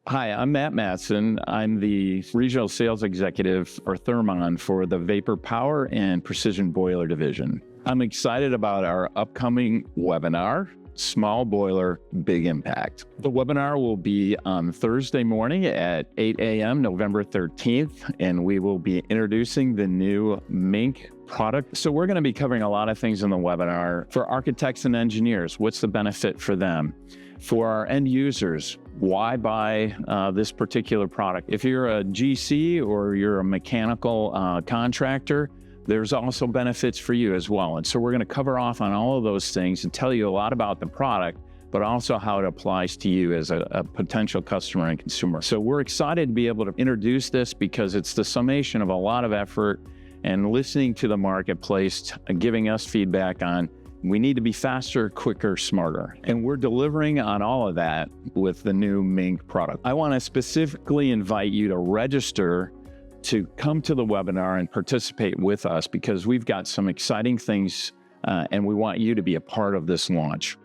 Hi, I'm Matt Matson. I'm the regional sales executive for Thermon for the Vapor Power and Precision Boiler Division. I'm excited about our upcoming webinar, Small Boiler, Big Impact. The webinar will be on Thursday morning at 8 a.m., November 13th, and we will be introducing the new Mink product. So we're going to be covering a lot of things in the webinar. For architects and engineers, what's the benefit for them? For our end users, why buy this particular product? If you're a GC or you're a mechanical contractor, there's also benefits for you as well. And so we're going to cover off on all of those things and tell you a lot about the product, but also how it applies to you as a potential customer and consumer. So we're excited to be able to introduce this because it's the summation of a lot of effort and listening to the marketplace, giving us feedback on we need to be faster, quicker, smarter. And we're delivering on all of that with the new Mink product. I want to specifically invite you to register to come to the webinar and participate with us because we've got some exciting things and we want you to be a part of this launch.